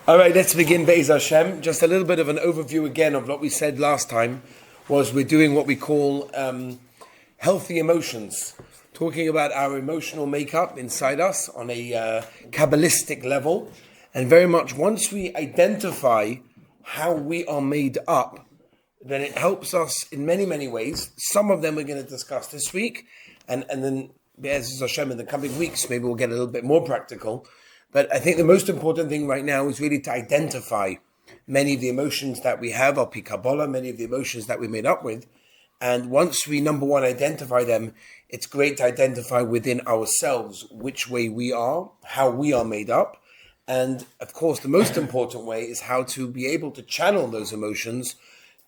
All right, let's begin Be'ez Hashem. Just a little bit of an overview again of what we said last time was we're doing what we call healthy emotions, talking about our emotional makeup inside us on a Kabbalistic level. And very much once we identify how we are made up, then it helps us in many, many ways. Some of them we're going to discuss this week, and then Be'ez Hashem in the coming weeks, maybe we'll get a little bit more practical. But I think the most important thing right now is really to identify many of the emotions that we have, or Kabbalah, many of the emotions that we're made up with. And once we, number one, identify them, it's great to identify within ourselves which way we are, how we are made up. And of course, the most important way is how to be able to channel those emotions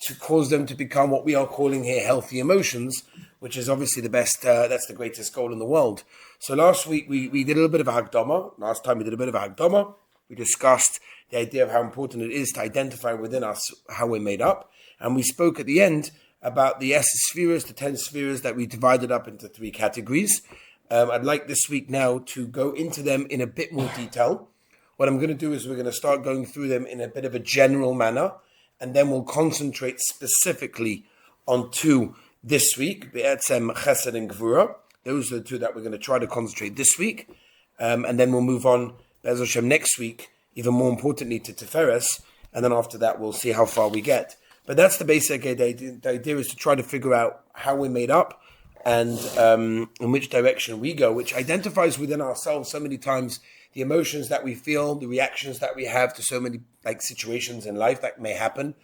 to cause them to become what we are calling here healthy emotions, which is obviously the best, that's the greatest goal in the world. So last week we did a little bit of a Hagdama. Last time we did a bit of a Hagdama. We discussed the idea of how important it is to identify within us how we're made up. And we spoke at the end about the spheres, the 10 spheres that we divided up into 3 categories. I'd like this week now to go into them in a bit more detail. What I'm going to do is we're going to start going through them in a bit of a general manner, and then we'll concentrate specifically on 2 this week, Be'etzem, Chesed and Gvura. Those are the 2 that we're going to try to concentrate this week. And then we'll move on, Be'ez Hashem, next week, even more importantly, to Tiferes. And then after that, we'll see how far we get. But that's the basic idea. The idea is to try to figure out how we're made up and in which direction we go, which identifies within ourselves so many times the emotions that we feel, the reactions that we have to so many situations in life that may happen.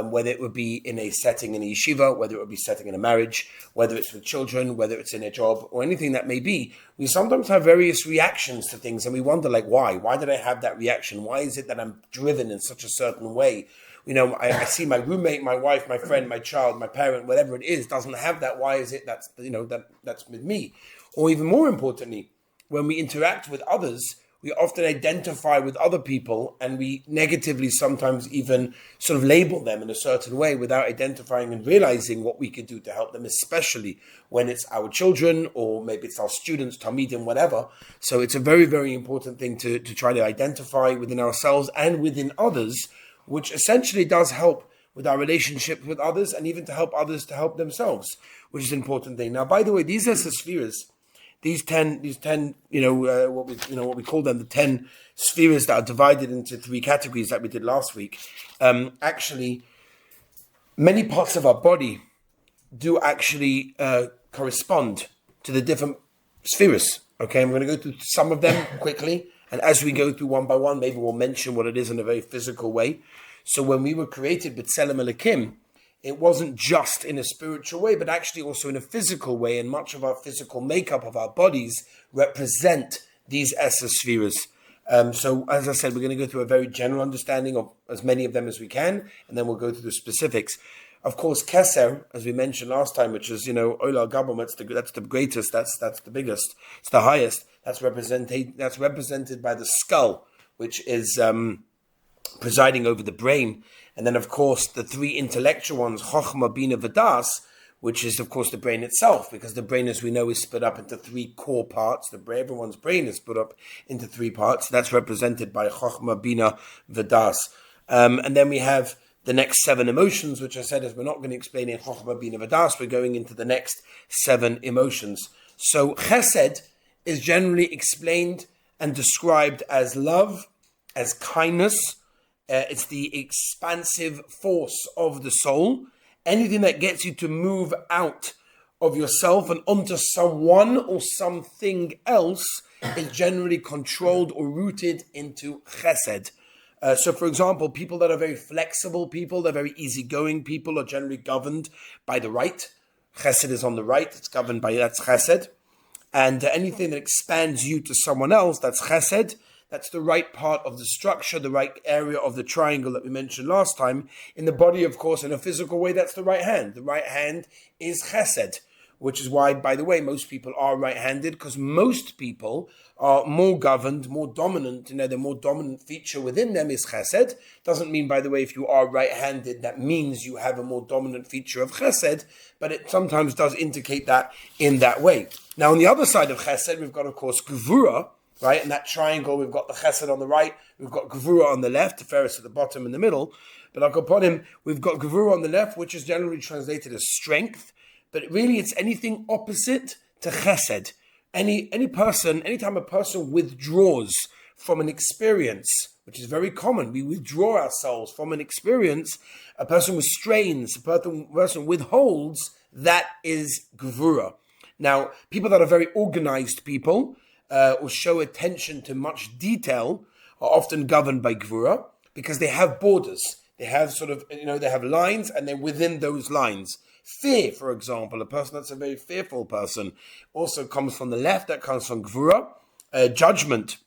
Whether it would be in a setting in a yeshiva, whether it would be setting in a marriage, whether it's with children, whether it's in a job, or anything that may be, we sometimes have various reactions to things, and we wonder, why? Why did I have that reaction? Why is it that I'm driven in such a certain way? I see my roommate, my wife, my friend, my child, my parent, whatever it is, doesn't have that. Why is it that's with me? Or even more importantly, when we interact with others, we often identify with other people, and we negatively sometimes even sort of label them in a certain way without identifying and realizing what we could do to help them, especially when it's our children or maybe it's our students, talmidim, whatever. So it's a very, very important thing to try to identify within ourselves and within others, which essentially does help with our relationship with others and even to help others to help themselves, which is an important thing. Now, by the way, these are the spheres. These 10, what we call them, the 10 spheres that are divided into 3 categories that we did last week. Actually, many parts of our body do actually correspond to the different spheres. Okay, I'm going to go through some of them quickly, and as we go through one by one, maybe we'll mention what it is in a very physical way. So when we were created with B'Tselem Elokim, it wasn't just in a spiritual way, but actually also in a physical way, and much of our physical makeup of our bodies represent these spheres. So, as I said, we're going to go through a very general understanding of as many of them as we can, and then we'll go through the specifics. Of course, Keser, as we mentioned last time, which is, Ola Gabam, that's the greatest, that's the biggest, it's the highest. That's represented by the skull, which is presiding over the brain. And then, of course, the 3 intellectual ones, Chochmah, Bina, Vadas, which is, of course, the brain itself, because the brain, as we know, is split up into 3 core parts. Everyone's brain is split up into 3 parts. That's represented by Chochmah, Bina, Vadas. And then we have the next 7 emotions, which I said, as we're not going to explain in Chochmah, Bina, Vadas, we're going into the next 7 emotions. So Chesed is generally explained and described as love, as kindness. It's the expansive force of the soul. Anything that gets you to move out of yourself and onto someone or something else is generally controlled or rooted into chesed. So, for example, people that are very flexible people, they're very easygoing people, are generally governed by the right. Chesed is on the right. It's governed by, that's chesed. And anything that expands you to someone else, that's chesed. That's the right part of the structure, the right area of the triangle that we mentioned last time. In the body, of course, in a physical way, that's the right hand. The right hand is chesed, which is why, by the way, most people are right-handed, because most people are more governed, more dominant. The more dominant feature within them is chesed. Doesn't mean, by the way, if you are right-handed, that means you have a more dominant feature of chesed, but it sometimes does indicate that in that way. Now, on the other side of chesed, we've got, of course, gevura, right? In that triangle, we've got the chesed on the right, we've got gevura on the left, Tiferes at the bottom in the middle. But Al Kaponim, we've got gevura on the left, which is generally translated as strength. But really, it's anything opposite to chesed. Anytime a person withdraws from an experience, which is very common, we withdraw ourselves from an experience, a person restrains, a person withholds, that is gevura. Now, people that are very organized people, or show attention to much detail, are often governed by gevura, because they have borders. They have they have lines, and they're within those lines. Fear, for example, a person that's a very fearful person, also comes from the left, that comes from gevura. Judgment,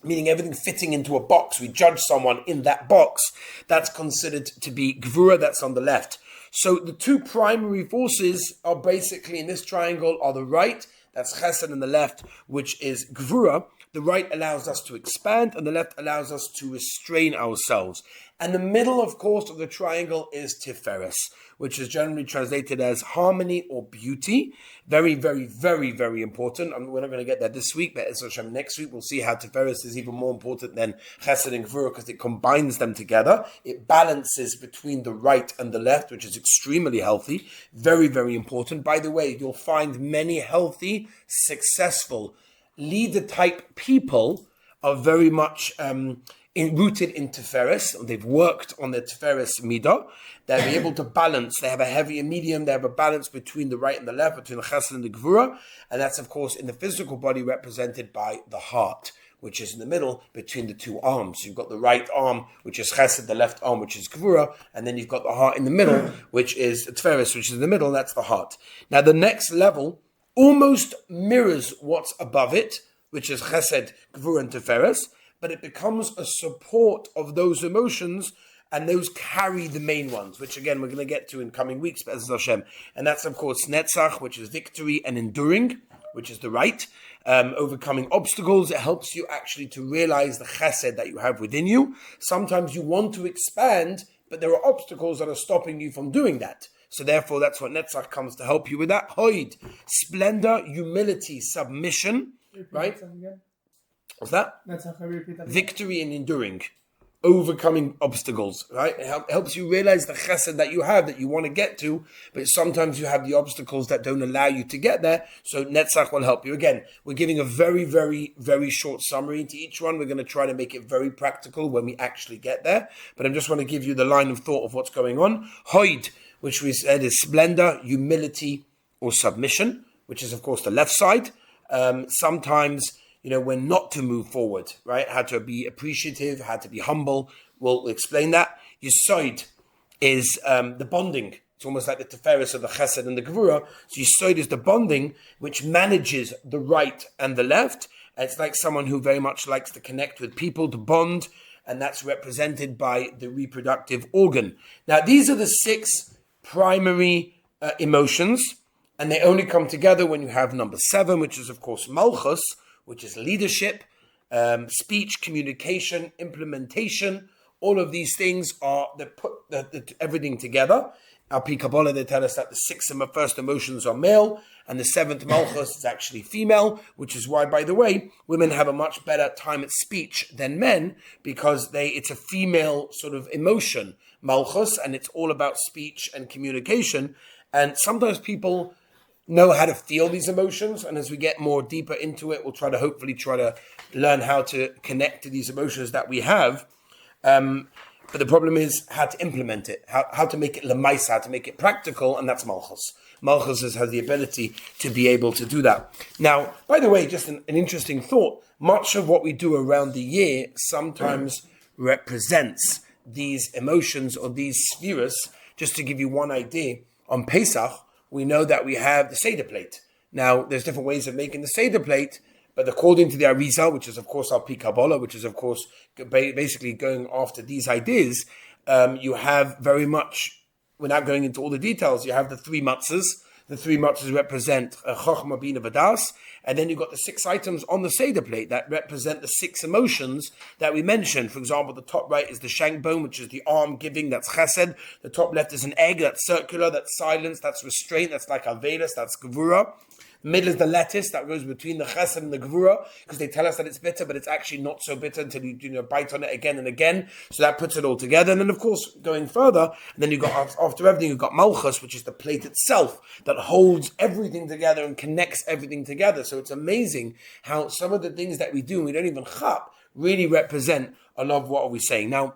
meaning everything fitting into a box. We judge someone in that box. That's considered to be gevura, that's on the left. So the two primary forces are basically in this triangle are the right, that's chesed, and the left, which is gevura. The right allows us to expand, and the left allows us to restrain ourselves. And the middle, of course, of the triangle is Tiferes, which is generally translated as harmony or beauty. Very, very, very, very important. We're not going to get that this week, but next week we'll see how Tiferes is even more important than Chesed and Gevura, because it combines them together. It balances between the right and the left, which is extremely healthy. Very, very important. By the way, you'll find many healthy, successful, leader-type people are very much rooted in Tiferes. They've worked on their Tiferes midah. They're able to balance. They have a heavy and medium. They have a balance between the right and the left, between the chesed and the gevura. And that's, of course, in the physical body represented by the heart, which is in the middle between the two arms. You've got the right arm, which is chesed, the left arm, which is gevura, and then you've got the heart in the middle, which is Tiferes, which is in the middle, that's the heart. Now, the next level almost mirrors what's above it, which is chesed, gevura, and Tiferes, but it becomes a support of those emotions, and those carry the main ones, which again we're going to get to in coming weeks, Be'ezus Hashem. And that's, of course, netzach, which is victory, and enduring, which is the right, overcoming obstacles. It helps you actually to realize the chesed that you have within you. Sometimes you want to expand, but there are obstacles that are stopping you from doing that. So therefore, that's what netzach comes to help you with that. Hoid, splendor, humility, submission, right? What's that? Victory and enduring, overcoming obstacles, right? It helps you realize the chesed that you have, that you want to get to, but sometimes you have the obstacles that don't allow you to get there. So netzach will help you. Again, we're giving a very, very, very short summary to each one. We're going to try to make it very practical when we actually get there. But I just want to give you the line of thought of what's going on. Hoid, which we said is splendor, humility, or submission, which is, of course, the left side. Sometimes, when not to move forward, right? How to be appreciative, how to be humble. We'll explain that. Yesod is the bonding. It's almost like the Tiferes of the Chesed and the Gevura. So Yesod is the bonding which manages the right and the left. And it's like someone who very much likes to connect with people, to bond, and that's represented by the reproductive organ. Now, these are the 6 primary emotions, and they only come together when you have number 7, which is, of course, Malchus, which is leadership, speech, communication, implementation. All of these things they put everything together. Al Pi Kabbalah, they tell us that the 6 first emotions are male, and the 7th Malchus is actually female, which is why, by the way, women have a much better time at speech than men, because it's a female sort of emotion, Malchus, and it's all about speech and communication. And sometimes people know how to feel these emotions, and as we get more deeper into it, we'll hopefully try to learn how to connect to these emotions that we have. But the problem is how to implement it, how to make it lemaisa, how to make it practical, and that's Malchus. Malchus has the ability to be able to do that. Now, by the way, just an interesting thought, much of what we do around the year sometimes represents these emotions or these spheres. Just to give you one idea, on Pesach, we know that we have the Seder plate. Now, there's different ways of making the Seder plate, but according to the Arizal, which is, of course, Al Pi Kabbalah, which is, of course, basically going after these ideas, you have very much, without going into all the details, you have the 3 matzahs. The 3 matzahs represent Chochmah, Bina, Vadas, and then you've got the 6 items on the Seder plate that represent the 6 emotions that we mentioned. For example, the top right is the shank bone, which is the arm giving, that's chesed. The top left is an egg, that's circular, that's silence, that's restraint, that's like Alvedas, that's Gevura. Middle is the lettuce that goes between the chesed and the gvura, because they tell us that it's bitter, but it's actually not so bitter until you bite on it again and again. So that puts it all together. And then, of course, going further, and then you've got, after everything, you've got malchus, which is the plate itself that holds everything together and connects everything together. So it's amazing how some of the things that we do, and we don't even chap, really represent a lot of what are we saying. Now,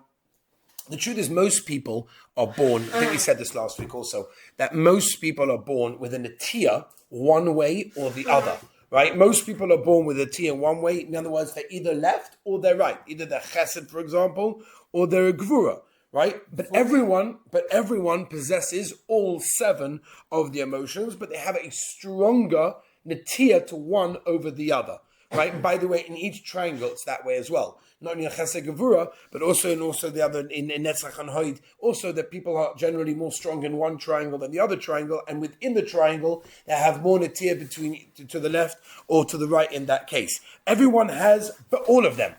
the truth is most people are born, I think we said this last week also, that most people are born with a netiya one way or the other, right? Most people are born with a netiya one way. In other words, they're either left or they're right. Either they're chesed, for example, or they're a gvura, right? But everyone possesses all 7 of the emotions, but they have a stronger netiya to one over the other. Right? By the way, in each triangle, it's that way as well. Not only in Chesed Gevura, but also the other in Netzach and Hoid. Also, that people are generally more strong in one triangle than the other triangle, and within the triangle, they have more netiya between to the left or to the right. In that case, everyone has, but all of them,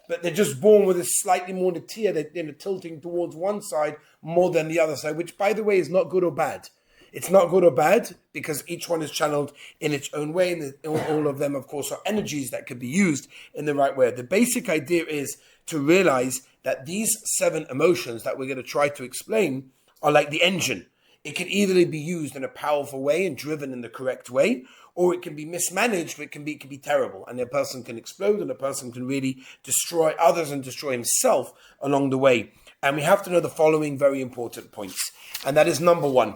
but they're just born with a slightly more netiya. They're tilting towards one side more than the other side, which, by the way, is not good or bad. It's not good or bad because each one is channeled in its own way. And all of them, of course, are energies that could be used in the right way. The basic idea is to realize that these 7 emotions that we're going to try to explain are like the engine. It can either be used in a powerful way and driven in the correct way, or it can be mismanaged, but it can be terrible. And a person can explode and a person can really destroy others and destroy himself along the way. And we have to know the following very important points. And that is number 1.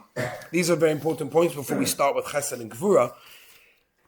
These are very important points before we start with chesed and gvura.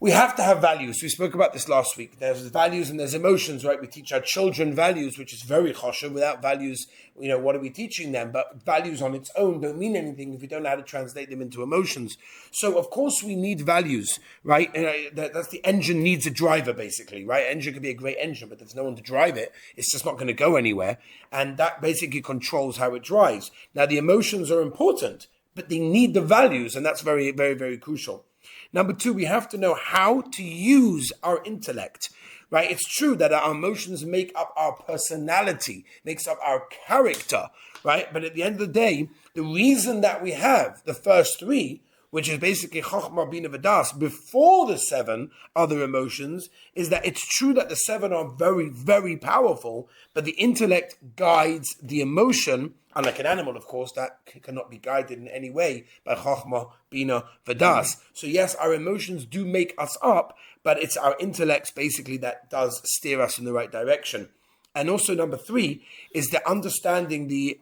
We have to have values. We spoke about this last week. There's values and there's emotions, right? We teach our children values, which is very choshev. Without values, what are we teaching them? But values on its own don't mean anything if we don't know how to translate them into emotions. So, of course, we need values, right? And that's the engine needs a driver, basically, right? Engine could be a great engine, but if there's no one to drive it, it's just not going to go anywhere. And that basically controls how it drives. Now, the emotions are important, but they need the values, and that's very, very, very crucial. Number 2, we have to know how to use our intellect, right? It's true that our emotions make up our personality, makes up our character, right? But at the end of the day, the reason that we have the first 3, which is basically Chochmah, Bina, V'das, before the 7 other emotions, is that it's true that the 7 are very, very powerful, but the intellect guides the emotion. Unlike an animal, of course, that cannot be guided in any way by Chochmah, Bina, V'das. So yes, our emotions do make us up, but it's our intellect basically that does steer us in the right direction. And also number 3 is the understanding the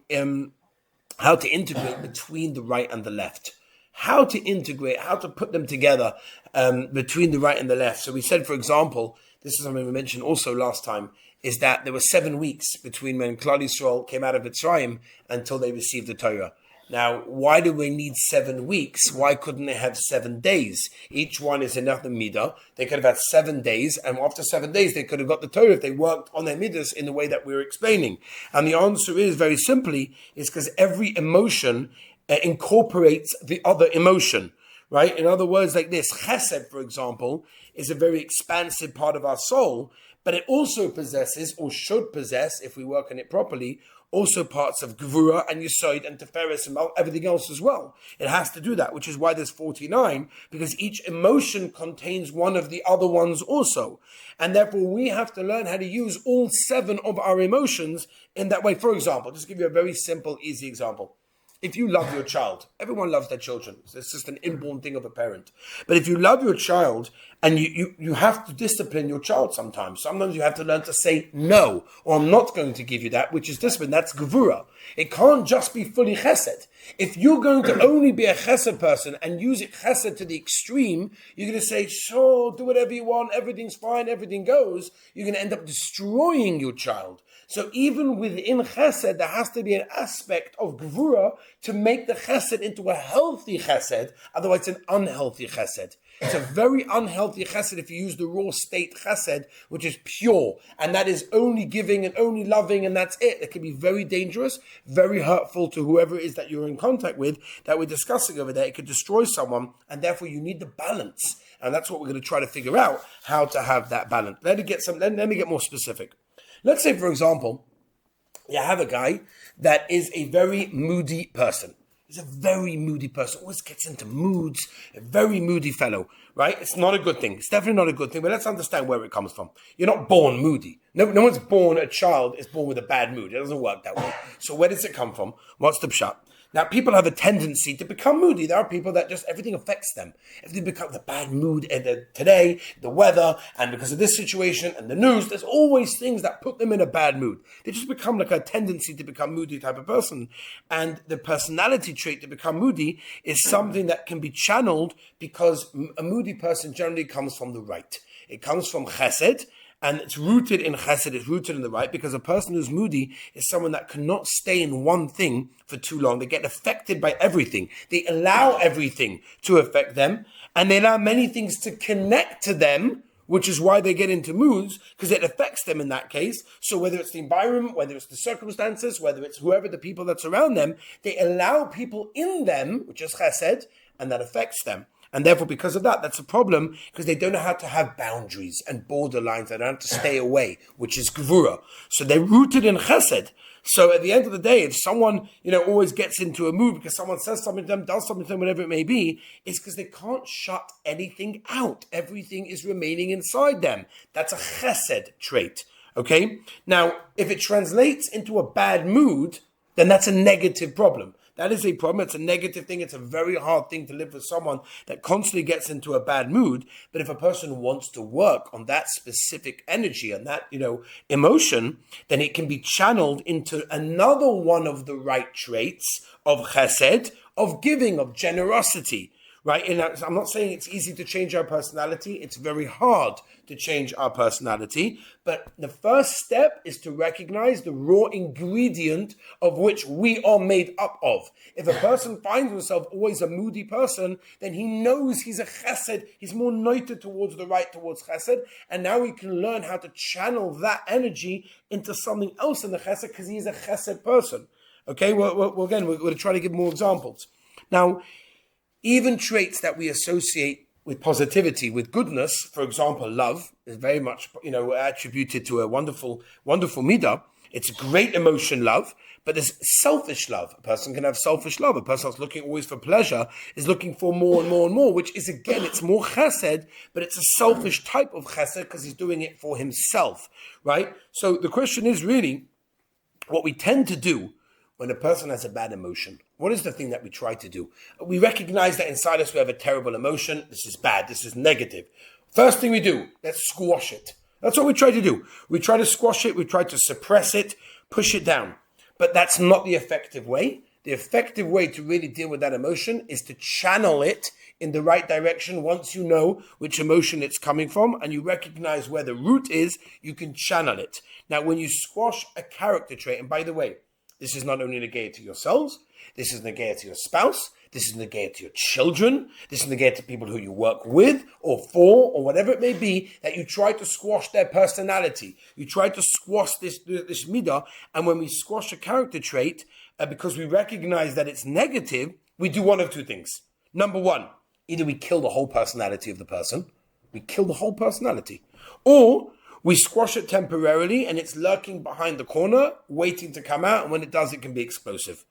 how to integrate between the right and the left. How to integrate, how to put them together between the right and the left. So we said, for example, this is something we mentioned also last time, is that there were 7 weeks between when Klal Yisrael came out of Mitzrayim until they received the Torah. Now, why do we need 7 weeks? Why couldn't they have 7 days? Each one is enough the midah. They could have had 7 days, and after 7 days, they could have got the Torah if they worked on their midas in the way that we were explaining. And the answer is, very simply, is because every emotion incorporates the other emotion, right? In other words, like this, chesed, for example, is a very expansive part of our soul, but it also possesses, or should possess, if we work on it properly, also parts of Gevura and Yesod and Tiferes and everything else as well. It has to do that, which is why there's 49, because each emotion contains one of the other ones also. And therefore, we have to learn how to use all 7 of our emotions in that way. For example, just give you a very simple, easy example. If you love your child, everyone loves their children. It's just an inborn thing of a parent. But if you love your child and you have to discipline your child sometimes. Sometimes you have to learn to say no, or I'm not going to give you that, which is discipline. That's gevura. It can't just be fully chesed. If you're going to only be a chesed person and use it chesed to the extreme, you're going to say, sure, do whatever you want, everything's fine, everything goes. You're going to end up destroying your child. So even within chesed, there has to be an aspect of gevura to make the chesed into a healthy chesed. Otherwise, it's an unhealthy chesed. It's a very unhealthy chesed if you use the raw state chesed, which is pure. And that is only giving and only loving, and that's it. It can be very dangerous, very hurtful to whoever it is that you're in contact with, that we're discussing over there. It could destroy someone, and therefore you need the balance. And that's what we're going to try to figure out, how to have that balance. Let me get more specific. Let's say, for example, you have a guy that is a very moody person. is a very moody person, always gets into moods, a very moody fellow, right? It's not a good thing. It's definitely not a good thing, but let's understand where it comes from. You're not born moody. No one's born, a child is born with a bad mood. It doesn't work that way. So where does it come from? What's the pshat? Now, people have a tendency to become moody. There are people that just, everything affects them. Everything becomes the bad mood today, the weather, and because of this situation and the news, there's always things that put them in a bad mood. They just become like a tendency to become moody type of person. And the personality trait to become moody is something that can be channeled because a moody person generally comes from the right. It comes from chesed. And it's rooted in chesed, it's rooted in the right, because a person who's moody is someone that cannot stay in one thing for too long. They get affected by everything. They allow everything to affect them, and they allow many things to connect to them, which is why they get into moods, because it affects them in that case. So whether it's the environment, whether it's the circumstances, whether it's whoever the people that's around them, they allow people in them, which is chesed, and that affects them. And therefore, because of that, that's a problem, because they don't know how to have boundaries and borderlines. They don't know how to stay away, which is gvura. So they're rooted in chesed. So at the end of the day, if someone, always gets into a mood because someone says something to them, does something to them, whatever it may be, it's because they can't shut anything out. Everything is remaining inside them. That's a chesed trait. Okay? Now, if it translates into a bad mood, then that's a negative problem. That is a problem. It's a negative thing. It's a very hard thing to live with someone that constantly gets into a bad mood. But if a person wants to work on that specific energy and that, emotion, then it can be channeled into another one of the right traits of chesed, of giving, of generosity. Right? And I'm not saying it's easy to change our personality. It's very hard to change our personality. But the first step is to recognize the raw ingredient of which we are made up of. If a person finds himself always a moody person, then he knows he's a chesed. He's more noited towards the right, towards chesed. And now he can learn how to channel that energy into something else in the chesed because he's a chesed person. Okay? Well, again, we're going to try to give more examples. Now, even traits that we associate with positivity, with goodness, for example, love is very much, attributed to a wonderful, wonderful midah. It's a great emotion, love, but there's selfish love. A person can have selfish love. A person that's looking always for pleasure is looking for more and more and more, which is, again, it's more chesed, but it's a selfish type of chesed because he's doing it for himself, right? So the question is really, what we tend to do when a person has a bad emotion, what is the thing that we try to do? We recognize that inside us we have a terrible emotion. This is bad. This is negative. First thing we do, let's squash it. That's what we try to do. We try to squash it. We try to suppress it, push it down. But that's not the effective way. The effective way to really deal with that emotion is to channel it in the right direction. Once you know which emotion it's coming from and you recognize where the root is, you can channel it. Now, when you squash a character trait, and by the way, this is not only negated to yourselves, this is negated to your spouse, this is negated to your children, this is negated to people who you work with or for or whatever it may be, that you try to squash their personality. You try to squash this midah, and when we squash a character trait, because we recognize that it's negative, we do one of two things. Number one, either we kill the whole personality of the person, or we squash it temporarily and it's lurking behind the corner, waiting to come out, and when it does, it can be explosive.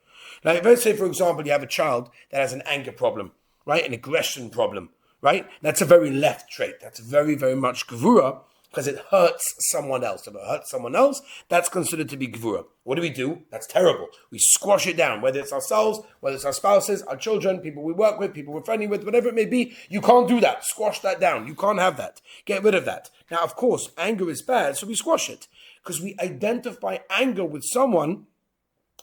Like, let's say, for example, you have a child that has an anger problem, right? An aggression problem, right? That's a very left trait. That's very, very much gevura because it hurts someone else. If it hurts someone else, that's considered to be gevura. What do? That's terrible. We squash it down, whether it's ourselves, whether it's our spouses, our children, people we work with, people we're friendly with, whatever it may be. You can't do that. Squash that down. You can't have that. Get rid of that. Now, of course, anger is bad, so we squash it because we identify anger with someone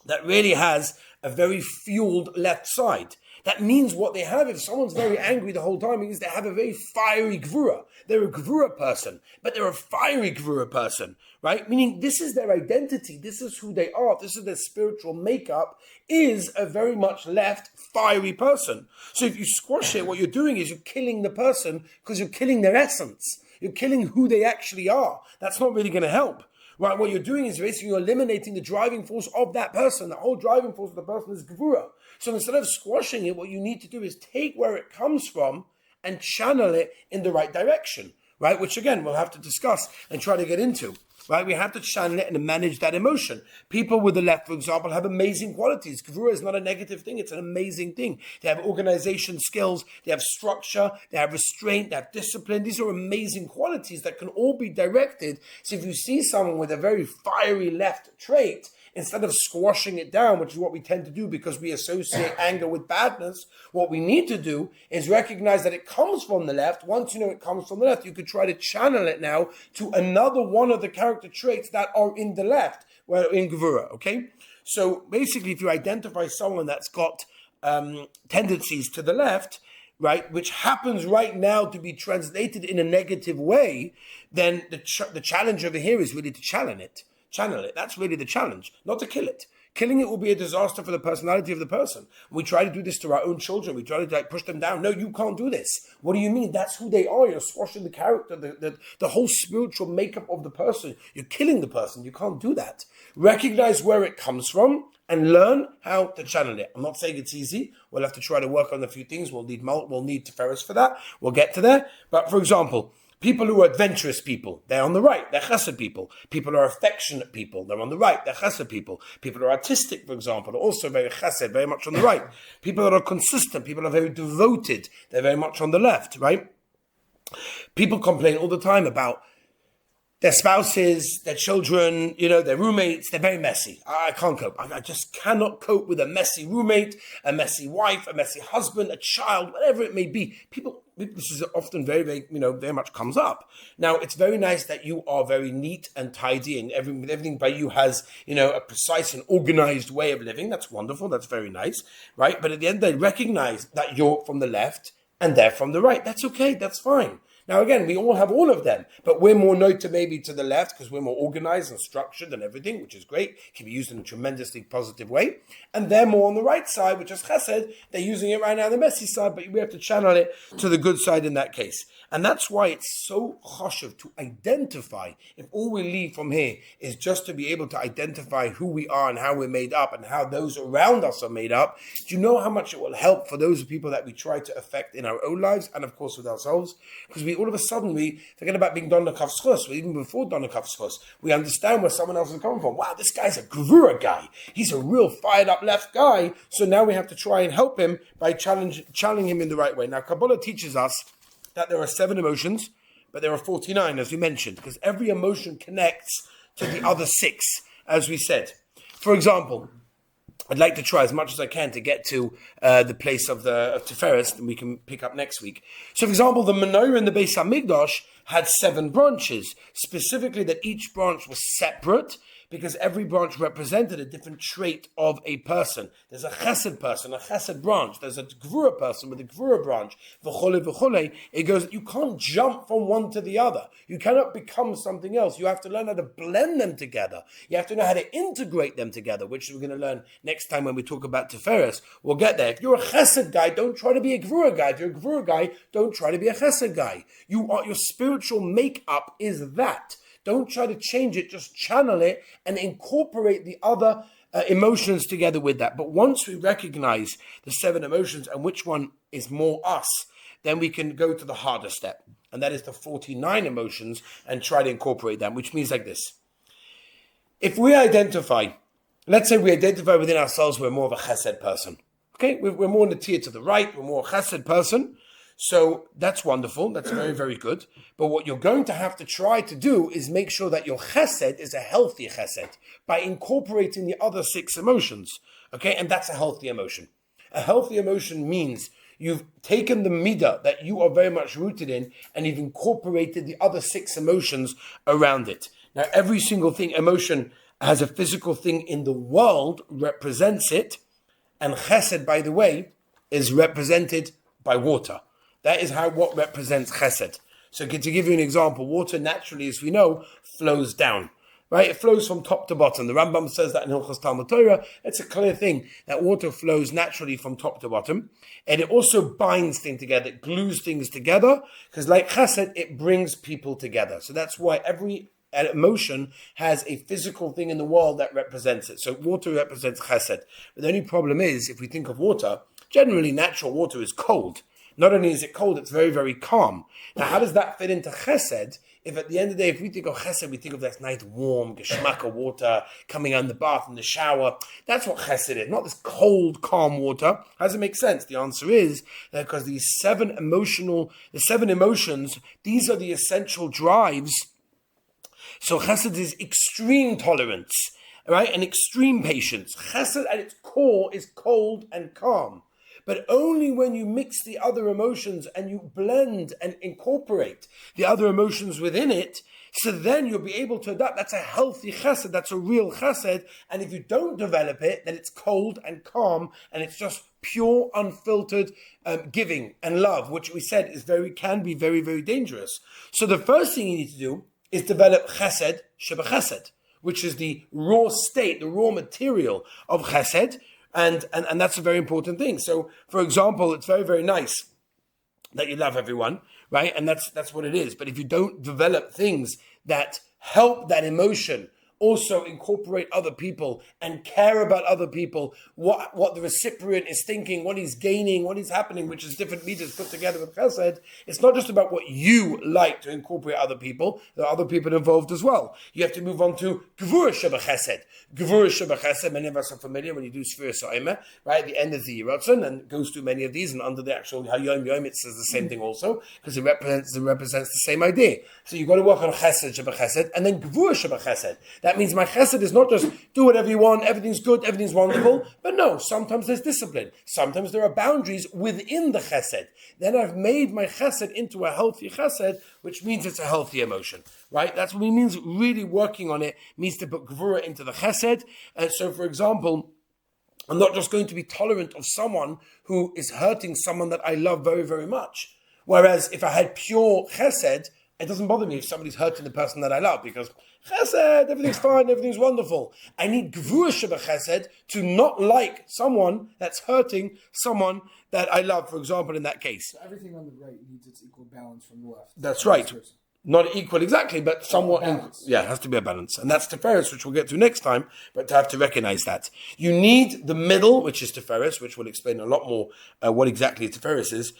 that really has a very fueled left side. That means what they have, if someone's very angry the whole time, means they have a very fiery gvura. They're a gvura person, but they're a fiery gvura person, right? Meaning this is their identity. This is who they are. This is their spiritual makeup, is a very much left, fiery person. So if you squash it, what you're doing is you're killing the person because you're killing their essence. You're killing who they actually are. That's not really going to help. Right, what you're doing is basically you're eliminating the driving force of that person. The whole driving force of the person is gevura. So instead of squashing it, what you need to do is take where it comes from and channel it in the right direction, right? Which again, we'll have to discuss and try to get into. right? We have to channel it and manage that emotion. People with the left, for example, have amazing qualities. Gvura is not a negative thing, it's an amazing thing. They have organization skills, they have structure, they have restraint, they have discipline. These are amazing qualities that can all be directed. So if you see someone with a very fiery left trait, instead of squashing it down, which is what we tend to do because we associate anger with badness, what we need to do is recognize that it comes from the left. Once you know it comes from the left, you could try to channel it now to another one of the character traits that are in the left, well, in Gevura, okay? So basically, if you identify someone that's got tendencies to the left, right, which happens right now to be translated in a negative way, then the challenge over here is really to channel it. That's really the challenge, not to kill it. Killing it will be a disaster for the personality of the person. We try to do this to our own children. We try to push them down. No, you can't do this. What do you mean? That's who they are. You're squashing the character, the whole spiritual makeup of the person. You're killing the person. You can't do that. Recognize where it comes from and learn how to channel it. I'm not saying it's easy. We'll have to try to work on a few things. We'll need Tiferes for that. We'll get to there. But for example, people who are adventurous people, they're on the right, they're chesed people. People who are affectionate people, they're on the right, they're chesed people. People who are artistic, for example, are also very chesed, very much on the right. People that are consistent, people who are very devoted, they're very much on the left, right? People complain all the time about their spouses, their children, their roommates, they're very messy. I can't cope. I just cannot cope with a messy roommate, a messy wife, a messy husband, a child, whatever it may be. This is often very, very, very much comes up. Now, it's very nice that you are very neat and tidy and everything by you has, a precise and organized way of living. That's wonderful. That's very nice, right? But at the end, they recognize that you're from the left and they're from the right. That's okay. That's fine. Now, again, we all have all of them, but we're more noted maybe to the left because we're more organized and structured and everything, which is great. It can be used in a tremendously positive way. And they're more on the right side, which is chesed. They're using it right now on the messy side, but we have to channel it to the good side in that case. And that's why it's so chashuv to identify. If all we leave from here is just to be able to identify who we are and how we're made up and how those around us are made up, do you know how much it will help for those people that we try to affect in our own lives and, of course, with ourselves? Because all of a sudden, we forget about being Donna Kavschus, even before Donna Kavschus. We understand where someone else is coming from. Wow, this guy's a Gevura guy. He's a real fired up left guy. So now we have to try and help him by challenging him in the right way. Now, Kabbalah teaches us that there are 7 emotions, but there are 49, as we mentioned, because every emotion connects to the other 6, as we said. For example, I'd like to try as much as I can to get to the place of Tiferes, and we can pick up next week. So, for example, the menorah in the Beis Hamikdash had 7 branches, specifically that each branch was separate, because every branch represented a different trait of a person. There's a chesed person, a chesed branch. There's a gvura person with a gvura branch. V'chole, v'chole. It goes, you can't jump from one to the other. You cannot become something else. You have to learn how to blend them together. You have to know how to integrate them together, which we're going to learn next time when we talk about Tiferes. We'll get there. If you're a chesed guy, don't try to be a gvura guy. If you're a gvura guy, don't try to be a chesed guy. Your spiritual makeup is that. Don't try to change it, just channel it and incorporate the other emotions together with that. But once we recognize the 7 emotions and which one is more us, then we can go to the harder step. And that is the 49 emotions and try to incorporate them, which means like this. If we identify, let's say we identify within ourselves we're more of a chesed person. Okay, we're more in the tier to the right, we're more a chesed person. So that's wonderful. That's very, very good. But what you're going to have to try to do is make sure that your chesed is a healthy chesed by incorporating the other 6 emotions. Okay, and that's a healthy emotion. A healthy emotion means you've taken the midah that you are very much rooted in and you've incorporated the other 6 emotions around it. Now, every single emotion has a physical thing in the world, represents it. And chesed, by the way, is represented by water. That is what represents chesed. So to give you an example, water naturally, as we know, flows down. Right? It flows from top to bottom. The Rambam says that in Hilchos Talmud Torah. It's a clear thing that water flows naturally from top to bottom. And it also binds things together. It glues things together. Because like chesed, it brings people together. So that's why every emotion has a physical thing in the world that represents it. So water represents chesed. But the only problem is, if we think of water, generally natural water is cold. Not only is it cold, it's very, very calm. Now, how does that fit into chesed? If at the end of the day, if we think of chesed, we think of that nice warm geschmack of water coming out in the bath, in the shower. That's what chesed is, not this cold, calm water. How does it make sense? The answer is that because the seven emotions, these are the essential drives. So chesed is extreme tolerance, right? And extreme patience. Chesed at its core is cold and calm. But only when you mix the other emotions and you blend and incorporate the other emotions within it, so then you'll be able to adapt. That's a healthy chesed, that's a real chesed. And if you don't develop it, then it's cold and calm, and it's just pure, unfiltered giving and love, which we said can be very, very dangerous. So the first thing you need to do is develop chesed shebechesed, which is the raw state, the raw material of chesed. And that's a very important thing. So, for example, it's very, very nice that you love everyone, right? And that's what it is. But if you don't develop things that help that emotion also incorporate other people and care about other people, what the recipient is thinking, what he's gaining, what is happening, which is different meters put together with chesed. It's not just about what you like to incorporate other people. There are other people involved as well. You have to move on to gevura shebechesed. Gevura shebechesed, many of us are familiar when you do Sfira Sa'ima, right? At the end is the Yiratzon, and goes through many of these, and under the actual Hayom Yom, it says the same thing also, because it represents the same idea. So you've got to work on chesed shebechesed, and then gevura shebechesed. That means my chesed is not just do whatever you want, everything's good, everything's wonderful. But no, sometimes there's discipline. Sometimes there are boundaries within the chesed. Then I've made my chesed into a healthy chesed, which means it's a healthy emotion, right? That's what it means. Really working on it means to put gevura into the chesed. And so, for example, I'm not just going to be tolerant of someone who is hurting someone that I love very, very much. Whereas if I had pure chesed, it doesn't bother me if somebody's hurting the person that I love, because chesed, everything's fine, everything's wonderful. I need gevura shebechesed to not like someone that's hurting someone that I love, for example, in that case. So everything on the right needs its equal balance from the left. That's right. Not equal exactly, but somewhat. It has to be a balance. And that's Tiferes, which we'll get to next time, but to have to recognize that. You need the middle, which is Tiferes, which will explain a lot more what exactly Tiferes is.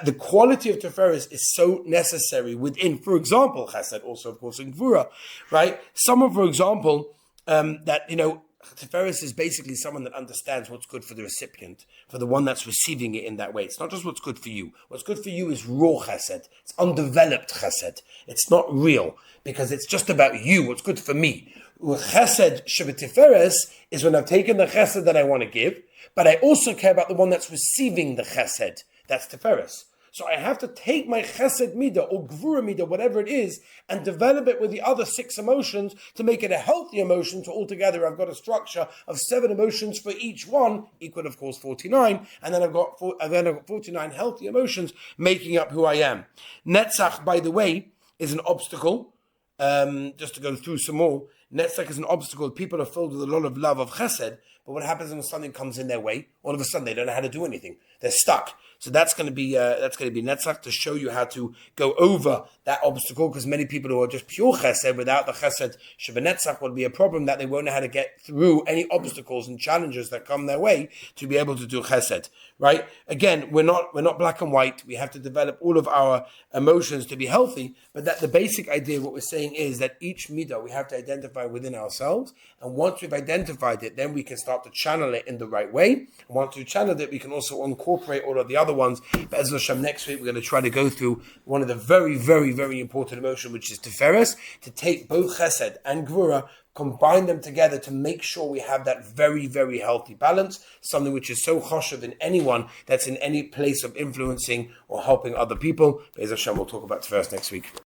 The quality of Tiferes is so necessary within, for example, chesed, also, of course, in gevura, right? Someone, for example, Tiferes is basically someone that understands what's good for the recipient, for the one that's receiving it in that way. It's not just what's good for you. What's good for you is raw chesed. It's undeveloped chesed. It's not real, because it's just about you, what's good for me. Chesed shebetiferes is when I've taken the chesed that I want to give, but I also care about the one that's receiving the chesed. That's Tiferes. So I have to take my chesed midah or gevura midah, whatever it is, and develop it with the other 6 emotions to make it a healthy emotion. So altogether, I've got a structure of 7 emotions for each one, equal, of course, 49. And then I've got 49 healthy emotions making up who I am. Netzach, by the way, is an obstacle. Just to go through some more, Netzach is an obstacle. People are filled with a lot of love of chesed, but what happens when something comes in their way? All of a sudden, they don't know how to do anything. They're stuck. So that's going to be Netzach, to show you how to go over that obstacle, because many people who are just pure chesed without the chesed shebenetzach will be a problem that they won't know how to get through any obstacles and challenges that come their way to be able to do chesed. Right? Again, we're not black and white. We have to develop all of our emotions to be healthy. But that the basic idea of what we're saying is that each midah we have to identify within ourselves, and once we've identified it, then we can start to channel it in the right way. And once we channel it, we can also incorporate all of the other ones. But as Hashem, next week we're going to try to go through one of the very, very, very important emotions, which is Tiferes, to take both Chesed and Gvura, combine them together to make sure we have that very, very healthy balance, something which is so choshev in anyone that's in any place of influencing or helping other people. Be'ez Hashem, we'll talk about Tiferes next week.